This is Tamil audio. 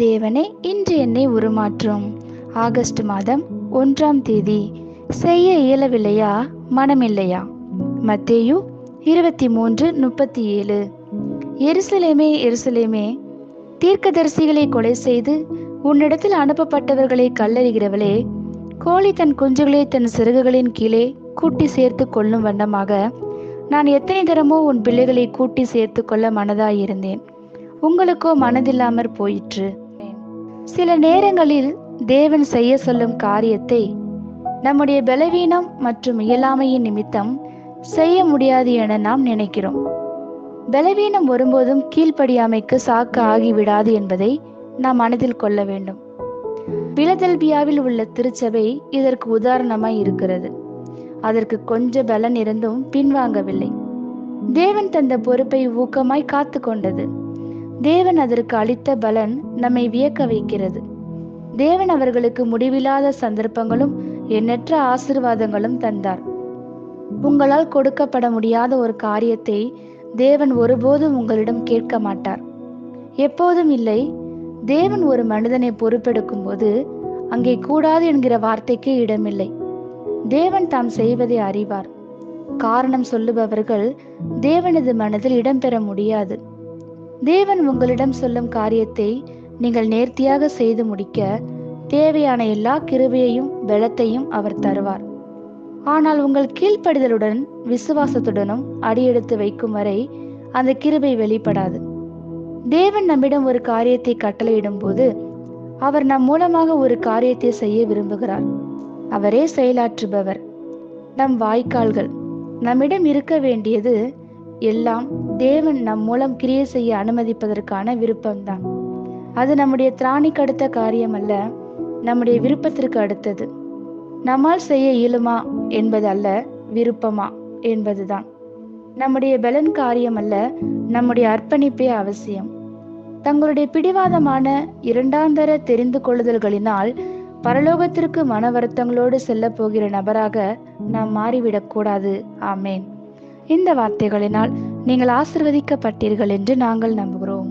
தேவனே, இன்று என்னை உருமாற்றும். ஆகஸ்ட் மாதம் 1ஆம் தேதி. செய்ய இயலவில்லையா, மனமில்லையா? மத்தேயு 23:37. எருசலேமே, எருசலேமே, தீர்க்கதரிசிகளை கொலை செய்து உன்னிடத்தில் அனுப்பப்பட்டவர்களை கல்லறிகிறவளே, கோழி தன் குஞ்சுகளை தன் சிறகுகளின் கீழே கூட்டி சேர்த்து கொள்ளும் வண்ணமாக நான் எத்தனை தரமோ உன் பிள்ளைகளை கூட்டி சேர்த்து கொள்ள மனதாயிருந்தேன், உங்களுக்கோ மனதில்லாமற் போயிற்று. சில நேரங்களில் தேவன் செய்ய சொல்லும் காரியத்தை நம்முடைய பலவீனம் மற்றும் இயலாமையின் நிமித்தம் செய்ய முடியாது என நாம் நினைக்கிறோம். பலவீனம் ஒருபோதும் கீழ்ப்படியாமைக்கு சாக்கு ஆகிவிடாது என்பதை நாம் மனதில் கொள்ள வேண்டும். பிலதெல்பியாவில் உள்ள திருச்சபை இதற்கு உதாரணமாய் இருக்கிறது. அதற்கு கொஞ்ச பலன் இருந்தும் பின்வாங்கவில்லை. தேவன் தந்த பொறுப்பை ஊக்கமாய் காத்து கொண்டது. தேவன் அதற்கு அளித்த பலன் நம்மை வியக்க வைக்கிறது. தேவன் அவர்களுக்கு முடிவில்லாத சந்தர்ப்பங்களும் எண்ணற்ற ஆசீர்வாதங்களும் தந்தார். உங்களால் கொடுக்கப்பட முடியாத ஒரு காரியத்தை தேவன் ஒருபோதும் உங்களிடம் கேட்க மாட்டார். எப்போதும் இல்லை. தேவன் ஒரு மனிதனை பொறுப்பெடுக்கும் போது அங்கே கூடாது என்கிற வார்த்தைக்கு இடமில்லை. தேவன் தாம் செய்வதை அறிவார். காரணம் சொல்லுபவர்கள் தேவனது மனதில் இடம்பெற முடியாது. தேவன் உங்களிடம் சொல்லும் காரியத்தை நீங்கள் நேர்த்தியாக செய்து முடிக்க தேவையான எல்லா கிருபையையும் பலத்தையும் அவர் தருவார். ஆனால் உங்கள் கீழ்ப்படிதலுடன் விசுவாசத்துடனும் அடியெடுத்து வைக்கும் வரை அந்த கிருபை வெளிப்படாது. தேவன் நம்மிடம் ஒரு காரியத்தை கட்டளையிடும் போது அவர் நம் மூலமாக ஒரு காரியத்தை செய்ய விரும்புகிறார். அவரே செயலாற்றுபவர். நம் வாய்க்கால்கள். நம்மிடம் இருக்க வேண்டியது எல்லாம் தேவன் நம் மூலம் கிரியை செய்ய அனுமதிப்பதற்கான விருப்பம்தான். அது நம்முடைய திராணிக்கு அடுத்த காரியம் அல்ல, நம்முடைய விருப்பத்திற்கு அடுத்தது. நம்மால் செய்ய இயலுமா என்பது அல்ல, விருப்பமா என்பதுதான். நம்முடைய பலன் காரியம் அல்ல, நம்முடைய அர்ப்பணிப்பே அவசியம். தங்களுடைய பிடிவாதமான இரண்டாந்தர தெரிந்து கொள்ளுதல்களினால் பரலோகத்திற்கு மன வருத்தங்களோடு செல்ல போகிற நபராக நாம் மாறிவிடக்கூடாது. ஆமேன். இந்த வார்த்தைகளினால் நீங்கள் ஆசிர்வதிக்கப்பட்டீர்கள் என்று நாங்கள் நம்புகிறோம்.